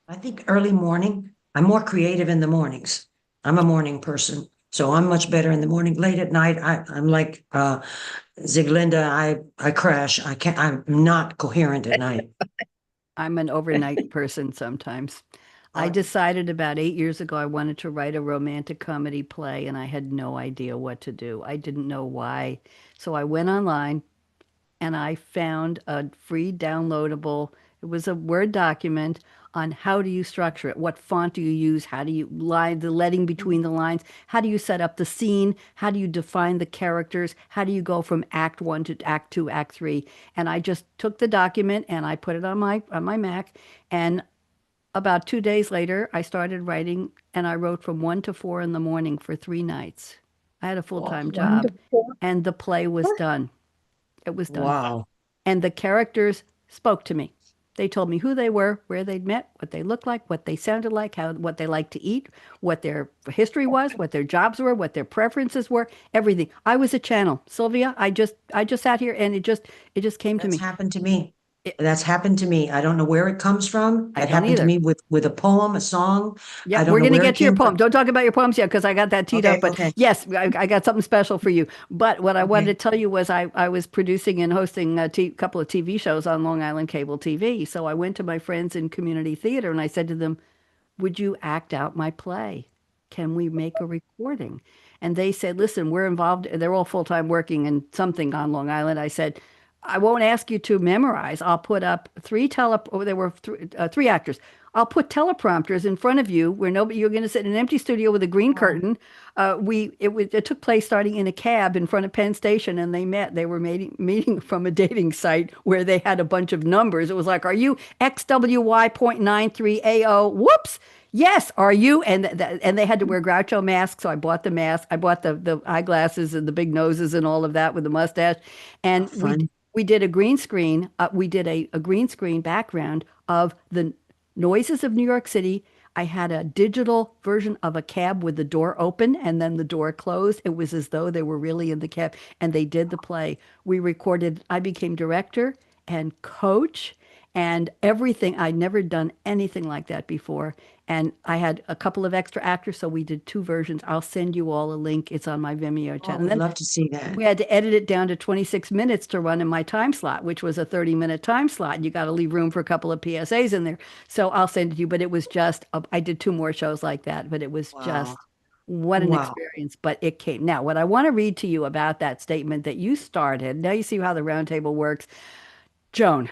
I think early morning. I'm more creative in the mornings. I'm a morning person, so I'm much better in the morning. Late at night, I'm like Ziglinda. I crash. I can't. I'm not coherent at night. I'm an overnight person sometimes. I Uh, decided about 8 years ago I wanted to write a romantic comedy play, and I had no idea what to do. I didn't know why. So I went online and I found a free downloadable, it was a Word document on how do you structure it, what font do you use, how do you line the letting between the lines, how do you set up the scene, how do you define the characters, how do you go from act 1 to act 2, act 3. And I just took the document and I put it on my Mac, and about 2 days later I started writing, and I wrote from 1 to 4 in the morning for 3 nights. I had a full-time job, Wonderful. and the play was done. It was done. wow. And the characters spoke to me. They told me who they were, where they'd met, what they looked like, what they sounded like, what they liked to eat, what their history was, what their jobs were, what their preferences were, everything. I was a channel. Sylvia, I just sat here and it just came to That's me. happened to me. It, That's happened to me. I don't know where it comes from. I It don't happened to either. me with a poem, a song. Yeah, I don't we're know going to where it get to your came from. poem. Don't talk about your poems yet because I got that teed up. Okay, But okay, yes, I got something special for you. But what I wanted to okay. tell you was I was producing and hosting a couple of TV shows on Long Island cable TV. So I went to my friends in community theater and I said to them, would you act out my play? Can we make a recording? And they said, listen, we're involved. They're all full time working in something on Long Island. I said, I won't ask you to memorize. I'll put up there were three actors. I'll put teleprompters in front of you where nobody, you're going to sit in an empty studio with a green Wow. curtain. It took place starting in a cab in front of Penn Station, and they were meeting from a dating site where they had a bunch of numbers. It was like, are you XWY.93AO? Whoops. Yes, are you? And they had to wear Groucho masks, so I bought the mask. I bought the eyeglasses and the big noses and all of that with the mustache. Oh, And fun. we did a green screen. We did a green screen background of the noises of New York City. I had a digital version of a cab with the door open and then the door closed. It was as though they were really in the cab, and they did the play. We recorded, I became director and coach and everything. I'd never done anything like that before. And I had a couple of extra actors, so we did two versions. I'll send you all a link. It's on my Vimeo Oh, I channel. And would then love to see that. we had to edit it down to 26 minutes to run in my time slot, which was a 30-minute time slot. You got to leave room for a couple of PSAs in there. So I'll send it to you. But it was just, I did two more shows like that, but it was just Wow. What an Wow. experience, but it came. Now, what I want to read to you about that statement that you started, now you see how the roundtable works. Joan,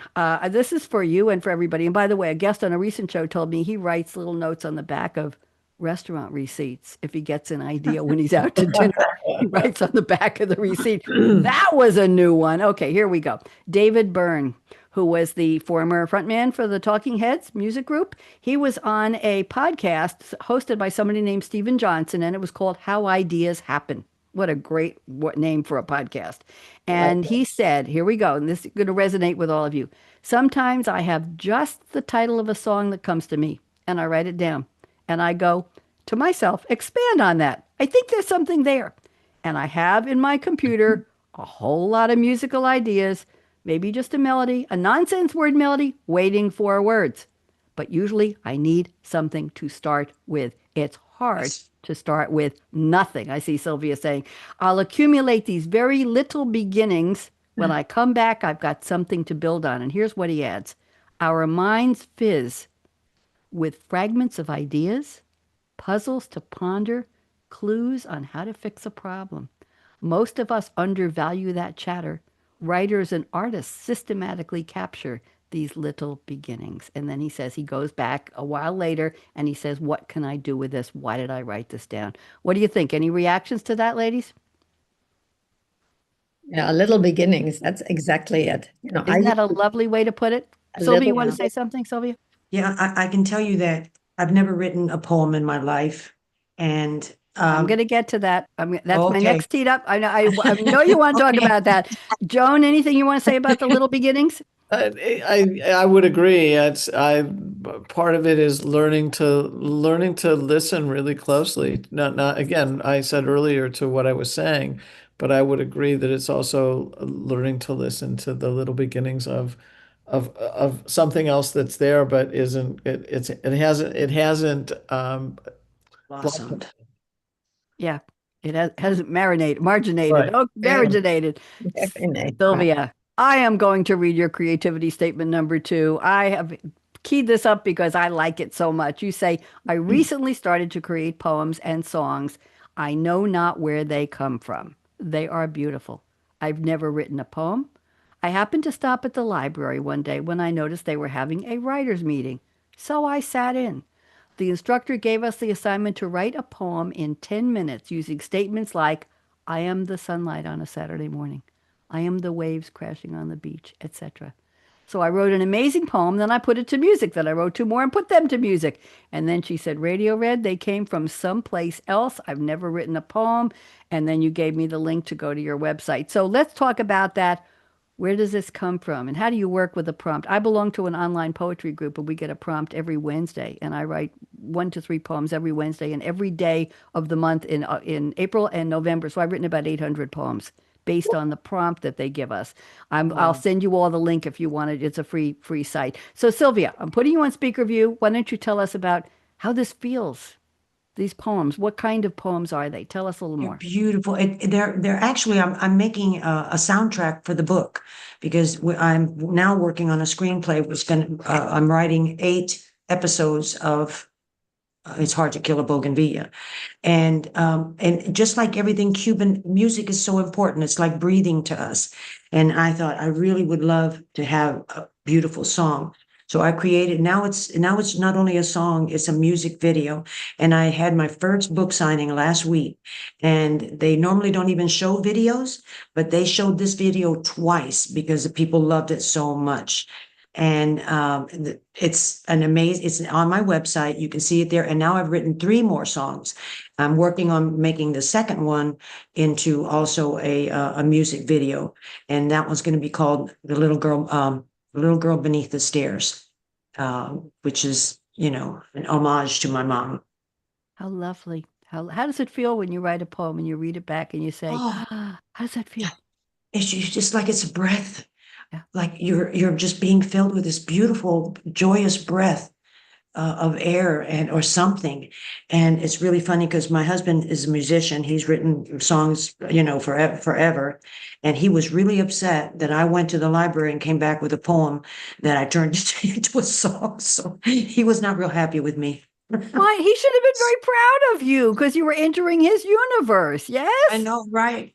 this is for you and for everybody. And by the way, a guest on a recent show told me he writes little notes on the back of restaurant receipts if he gets an idea when he's out to dinner. He writes on the back of the receipt. That was a new one. Okay, here we go. David Byrne, who was the former frontman for the Talking Heads music group, he was on a podcast hosted by somebody named Stephen Johnson, and it was called How Ideas Happen. What a great name for a podcast. And he said, here we go, and this is going to resonate with all of you. Sometimes I have just the title of a song that comes to me, and I write it down. And I go to myself, expand on that. I think there's something there. And I have in my computer a whole lot of musical ideas, maybe just a melody, a nonsense word melody, waiting for words. But usually I need something to start with. It's hard to start with nothing. I see Sylvia saying, I'll accumulate these very little beginnings. When I come back, I've got something to build on. And here's what he adds. Our minds fizz with fragments of ideas, puzzles to ponder, clues on how to fix a problem. Most of us undervalue that chatter. Writers and artists systematically capture these little beginnings. And then he says he goes back a while later and he says, what can I do with this? Why did I write this down? What do you think? Any reactions to that, ladies? Yeah, little beginnings. That's exactly it. Isn't that a lovely way to put it? A Sylvia, you little- want to say something, Sylvia? Yeah, I can tell you that I've never written a poem in my life. And I'm going to get to that. That's my okay. next teed up. I know you want to talk about that. Joan, anything you want to say about the little beginnings? I would agree. Part of it is learning to listen really closely. Not again, I said earlier to what I was saying, but I would agree that it's also learning to listen to the little beginnings of something else that's there, but isn't it hasn't blossomed. Yeah, it hasn't marginated. Right. Oh, marinated. Very nice. Sylvia, I am going to read your creativity statement number 2. I have keyed this up because I like it so much. You say, I recently started to create poems and songs. I know not where they come from. They are beautiful. I've never written a poem. I happened to stop at the library one day when I noticed they were having a writer's meeting. So I sat in. The instructor gave us the assignment to write a poem in 10 minutes using statements like, I am the sunlight on a Saturday morning. I am the waves crashing on the beach, etc. So I wrote an amazing poem, then I put it to music, then I wrote 2 more and put them to music. And then she said, Radio Red, they came from someplace else. I've never written a poem. And then you gave me the link to go to your website. So let's talk about that. Where does this come from? And how do you work with a prompt? I belong to an online poetry group, and we get a prompt every Wednesday. And I write 1 to 3 poems every Wednesday and every day of the month in April and November. So I've written about 800 poems based on the prompt that they give us. I'll send you all the link if you want it. It's a free site. So Sylvia, I'm putting you on speaker view. Why don't you tell us about how this feels? These poems, what kind of poems are they? Tell us a little more. Beautiful. They're actually, I'm making a soundtrack for the book because I'm now working on a screenplay. I'm writing 8 episodes of It's Hard to Kill a Bougainvillea. And just like everything, Cuban music is so important. It's like breathing to us. And I thought I really would love to have a beautiful song. So I created, now it's not only a song, it's a music video. And I had my first book signing last week, and they normally don't even show videos, but they showed this video twice because the people loved it so much. And it's on my website. You can see it there. And now I've written 3 more songs. I'm working on making the second one into also a music video. And that one's going to be called The Little Girl Beneath the Stairs, which is, an homage to my mom. How lovely. How does it feel when you write a poem and you read it back and you say, how does that feel? It's just like it's a breath. Yeah. Like you're just being filled with this beautiful, joyous breath of air or something. And it's really funny because my husband is a musician. He's written songs, forever. And he was really upset that I went to the library and came back with a poem that I turned into a song. So he was not real happy with me. Why, he should have been very proud of you because you were entering his universe. I Yes? know, right,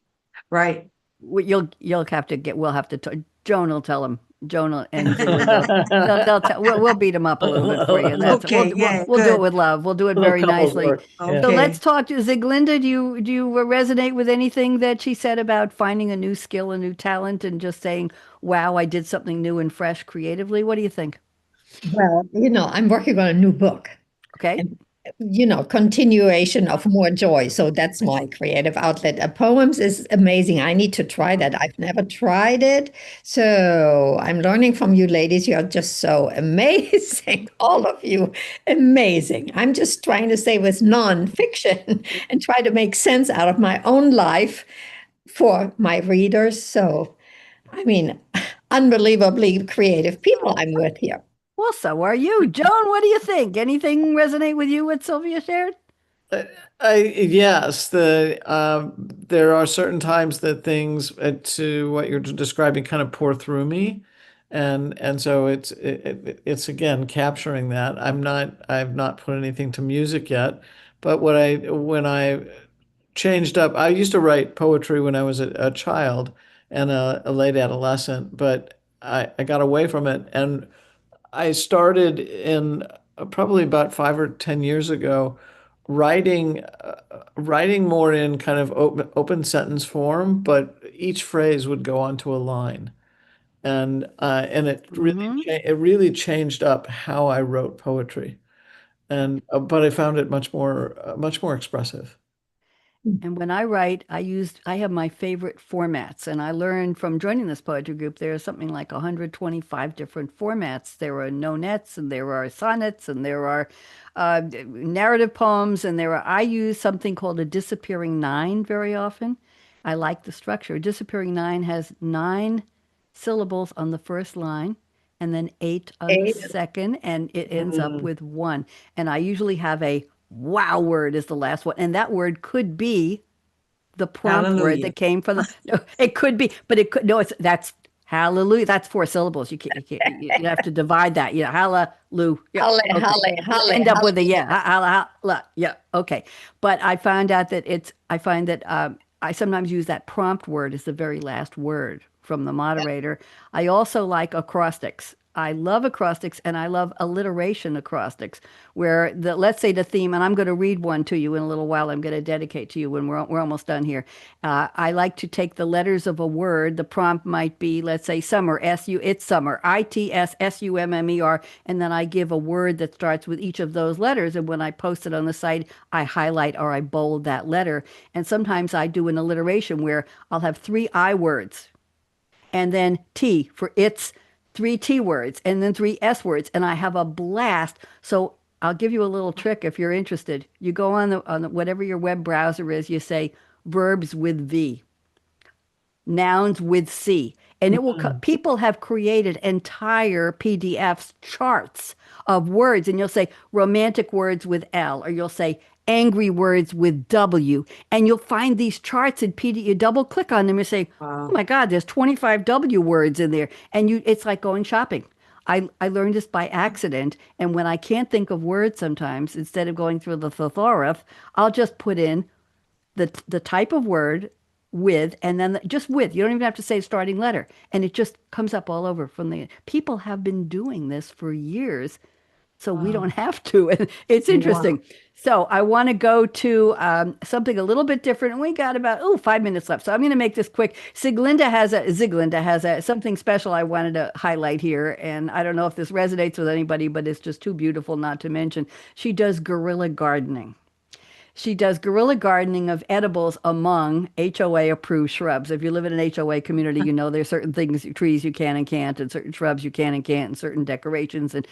right. You'll have to get. We'll have to. Joan will tell him. And Ziglinda. They'll tell. We'll beat him up a little bit for you. That's Okay, yeah, we'll do it good. with love. We'll do it Little very couples nicely. work. Yeah. So let's Okay. talk to Ziglinda. Do you resonate with anything that she said about finding a new skill, a new talent, and just saying, "Wow, I did something new and fresh creatively"? What do you think? Well, I'm working on a new book. Okay. And continuation of more joy. So that's my creative outlet. Poems is amazing. I need to try that. I've never tried it. So I'm learning from you ladies. You're just so amazing. All of you, amazing. I'm just trying to say with nonfiction and try to make sense out of my own life for my readers. So, I mean, unbelievably creative people I'm with here. Well, so are you, Joan. What do you think? Anything resonate with you? What Sylvia shared? Yes, there are certain times that things to what you're describing kind of pour through me, and so it's again capturing that. I've not put anything to music yet, but when I changed up, I used to write poetry when I was a child and a late adolescent, but I got away from it and I started in probably about 5 or 10 years ago, writing more in kind of open sentence form, but each phrase would go onto a line, and Mm-hmm. it really changed up how I wrote poetry, and but I found it much more expressive. And when I write, I have my favorite formats. And I learned from joining this poetry group, there are something like 125 different formats. There are nonettes, and there are sonnets, and there are narrative poems, and I use something called a disappearing nine very often. I like the structure. A disappearing nine has 9 syllables on the first line and then 8 on the Okay. second, and it ends up Mm. with one. And I usually have a wow word is the last one. And that word could be the prompt word Hallelujah. that came from the, no, it could be, but it could, no, that's hallelujah. That's 4 syllables. You have to divide that. Hallelujah. Yeah. Halle, Okay. halle, You halle, end up with a halle. yeah. Yeah. Okay. But I find that I sometimes use that prompt word as the very last word from the moderator. I also like acrostics. I love acrostics and I love alliteration acrostics, where let's say the theme, and I'm going to read one to you in a little while. I'm going to dedicate to you when we're almost done here. I like to take the letters of a word. The prompt might be, let's say, summer, it's summer, ITSSUMMER, and then I give a word that starts with each of those letters. And when I post it on the site, I highlight or I bold that letter. And sometimes I do an alliteration where I'll have 3 I words and then T for it's, 3 T words and then 3 S words. And I have a blast. So I'll give you a little trick if you're interested. You go on whatever your web browser is, you say verbs with V, nouns with C. And it will, Mm. people have created entire PDFs, charts of words. And you'll say romantic words with L, or you'll say angry words with W. And you'll find these charts in PDF. You double click on them and say, oh Wow. my God, there's 25 W words in there. And it's like going shopping. I learned this by accident. And when I can't think of words sometimes, instead of going through the thesaurus, I'll just put in the type of word with, and then just with. You don't even have to say starting letter, and it just comes up all over from the. People have been doing this for years, so we don't Wow. have to. And it's Wow. interesting. So I want to go to something a little bit different, and we got about 5 minutes left. So I'm going to make this quick. Ziglinda has a something special I wanted to highlight here, and I don't know if this resonates with anybody, but it's just too beautiful not to mention. She does guerrilla gardening. She does guerrilla gardening of edibles among HOA approved shrubs. If you live in an HOA community, you know there's certain things, trees you can and can't, and certain shrubs you can and can't, and certain decorations. And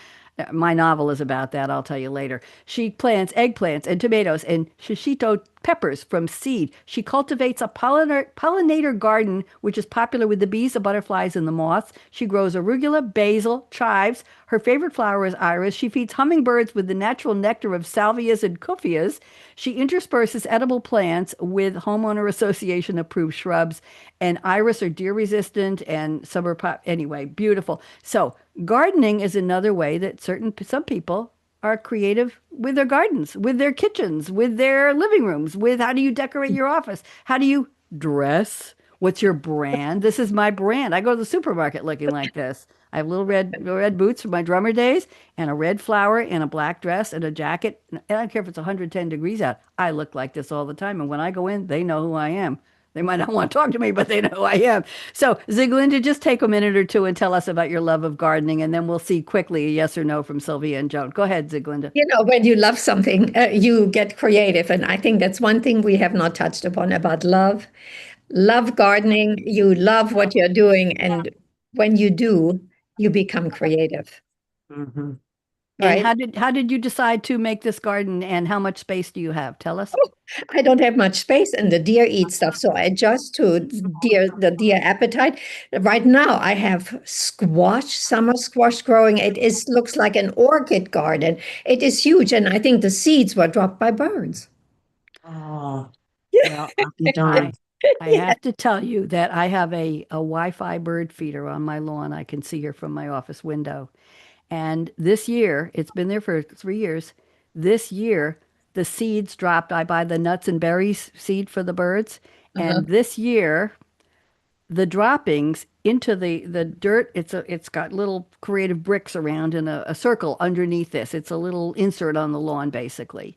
my novel is about that. I'll tell you later. She plants eggplants and tomatoes and shishito peppers from seed. She cultivates a pollinator garden, which is popular with the bees, the butterflies, and the moths. She grows arugula, basil, chives. Her favorite flower is iris. She feeds hummingbirds with the natural nectar of salvias and cupheas. She intersperses edible plants with homeowner association approved shrubs, and iris are deer resistant and summer pop. Anyway, beautiful. So gardening is another way that some people are creative with their gardens, with their kitchens, with their living rooms, with how do you decorate your office? How do you dress? What's your brand? This is my brand. I go to the supermarket looking like this. I have little red boots from my drummer days and a red flower and a black dress and a jacket. And I don't care if it's 110 degrees out. I look like this all the time. And when I go in, they know who I am. They might not want to talk to me, but they know who I am. So, Ziglinda, just take a minute or two and tell us about your love of gardening, and then we'll see quickly a yes or no from Sylvia and Joan. Go ahead, Ziglinda. When you love something, you get creative. And I think that's one thing we have not touched upon about love. Love gardening, you love what you're doing. And when you do, you become creative, Mm-hmm. And right? how did you decide to make this garden, and how much space do you have? Tell us. I don't have much space and the deer eat stuff, so I adjust to the deer appetite. Right now I have squash, summer squash growing. Looks like an orchid garden. It is huge, and I think the seeds were dropped by birds. Oh, Well, I'll be darned. I have to tell you that I have a Wi-Fi bird feeder on my lawn. I can see her from my office window. And this year, it's been there for 3 years. This year, the seeds dropped. I buy the nuts and berries seed for the birds. Uh-huh. And this year, the droppings into the dirt, it's got little creative bricks around in a circle underneath this. It's a little insert on the lawn, basically.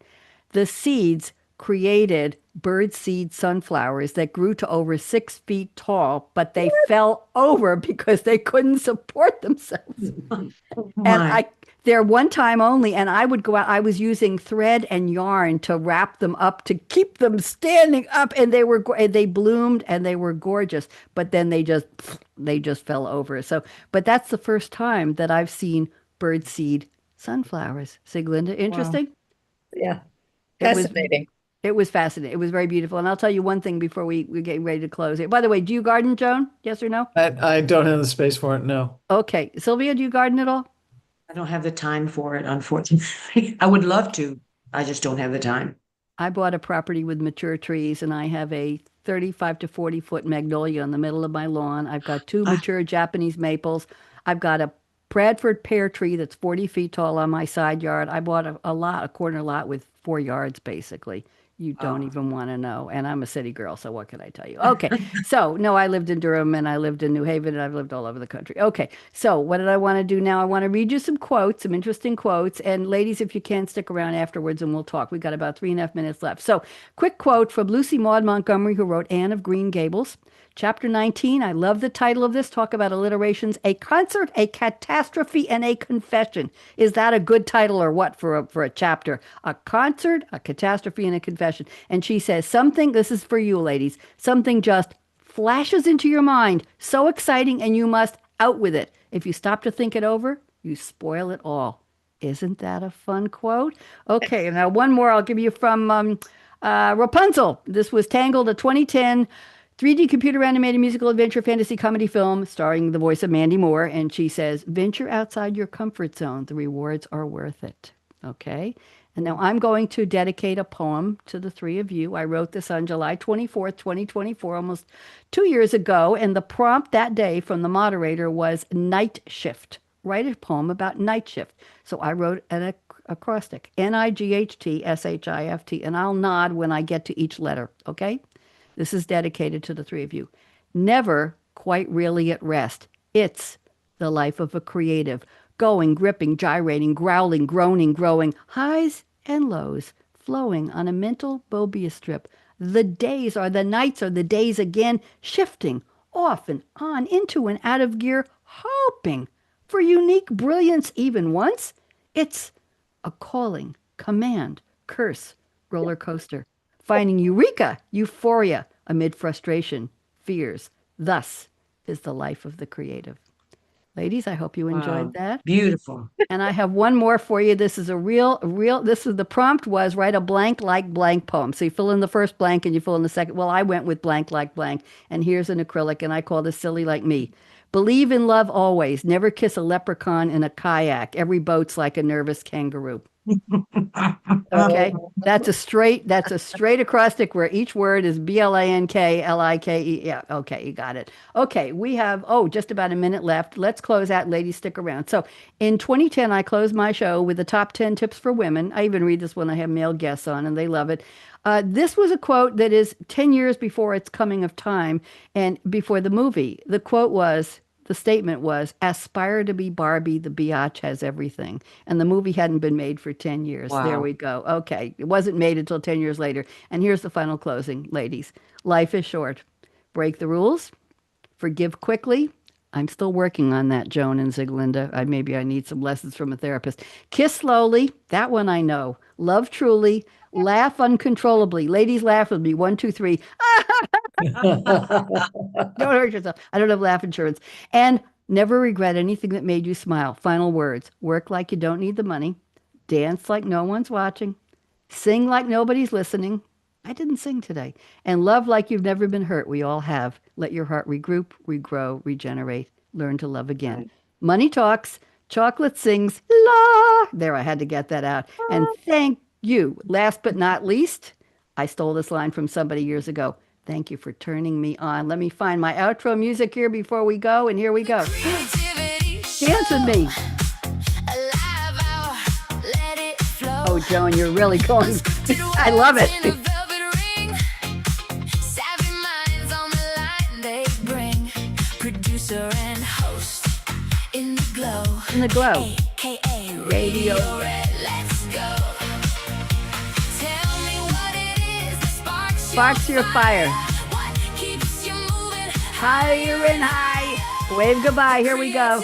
The seeds created bird seed sunflowers that grew to over 6 feet tall, but they fell over because they couldn't support themselves. Oh And my. they're one time only, and I would go out. I was using thread and yarn to wrap them up to keep them standing up, and they bloomed and they were gorgeous. But then they just fell over. So, but that's the first time that I've seen birdseed sunflowers. Siglinda, Wow. interesting. Yeah, It was fascinating. it was fascinating. It was very beautiful. And I'll tell you one thing before we get ready to close it. By the way, do you garden, Joan? Yes or no? I don't have the space for it. No. Okay, Sylvia, do you garden at all? I don't have the time for it, unfortunately. I would love to. I just don't have the time. I bought a property with mature trees, and I have a 35 to 40-foot magnolia in the middle of my lawn. I've got two Ah, mature Japanese maples. I've got a Bradford pear tree that's 40 feet tall on my side yard. I bought a corner lot with 4 yards, basically. You don't oh. even want to know. And I'm a city girl, so what can I tell you? Okay. So, no, I lived in Durham and I lived in New Haven and I've lived all over the country. Okay. So, what did I want to do now? I want to read you some quotes, some interesting quotes. And ladies, if you can, stick around afterwards and we'll talk. We've got about 3.5 minutes left. So, quick quote from Lucy Maud Montgomery, who wrote Anne of Green Gables. Chapter 19, I love the title of this. Talk about alliterations. A concert, a catastrophe, and a confession. Is that a good title or what for a chapter? A concert, a catastrophe, and a confession. And she says, something, this is for you ladies, something just flashes into your mind, so exciting, and you must out with it. If you stop to think it over, you spoil it all. Isn't that a fun quote? Okay, now one more I'll give you from Rapunzel. This was Tangled, a 2010 3D computer animated musical adventure fantasy comedy film starring the voice of Mandy Moore. And she says, venture outside your comfort zone. The rewards are worth it. Okay. And now I'm going to dedicate a poem to the three of you. I wrote this on July 24th, 2024, almost 2 years ago. And the prompt that day from the moderator was night shift. Write a poem about night shift. So I wrote an acrostic, NIGHTSHIFT, and I'll nod when I get to each letter. Okay. This is dedicated to the three of you. Never quite really at rest. It's the life of a creative. Going, gripping, gyrating, growling, groaning, growing. Highs and lows flowing on a mental Mobius strip. The days are the nights are the days again, shifting off and on, into and out of gear, hoping for unique brilliance even once. It's a calling, command, curse, roller coaster. Finding eureka, euphoria amid frustration, fears. Thus is the life of the creative. Ladies, I hope you enjoyed Wow. that. Beautiful. And I have one more for you. This is this is the prompt was write a blank like blank poem. So you fill in the first blank and you fill in the second. Well, I went with blank like blank. And here's an acrylic, and I call this Silly Like Me. Believe in love always. Never kiss a leprechaun in a kayak. Every boat's like a nervous kangaroo. Okay. That's a straight acrostic where each word is BLANKLIKE. Yeah, okay, you got it. Okay, we have just about a minute left. Let's close out. Ladies, stick around. So in 2010, I closed my show with the top 10 tips for women. I even read this when I have male guests on, and they love it. This was a quote that is 10 years before its coming of time and before the movie. The statement was, aspire to be Barbie, the biatch has everything. And the movie hadn't been made for 10 years. There Wow. we go. Okay. It wasn't made until 10 years later. And here's the final closing, ladies. Life is short. Break the rules. Forgive quickly. I'm still working on that, Joan and Ziglinda. Maybe I need some lessons from a therapist. Kiss slowly. That one I know. Love truly. Laugh uncontrollably. Ladies, laugh with me. One, two, three. Don't hurt yourself. I don't have laugh insurance. And never regret anything that made you smile. Final words. Work like you don't need the money. Dance like no one's watching. Sing like nobody's listening. I didn't sing today. And love like you've never been hurt. We all have. Let your heart regroup, regrow, regenerate. Learn to love again. Money talks. Chocolate sings. La. There, I had to get that out. And thank you. Last but not least, I stole this line from somebody years ago. Thank you for turning me on. Let me find my outro music here before we go. And here we go. Creativity Dance with me. alive hour, let it flow. Oh, Joan, you're really going. Unscripted I love words it. in a velvet ring. Savvy minds on the line they bring. Producer and host in the glow. In the glow. AKA Radio. Radio Red. Let's go. Tell me what it is that Sparks your fire. What keeps you moving Higher and high. Wave goodbye. Here we go.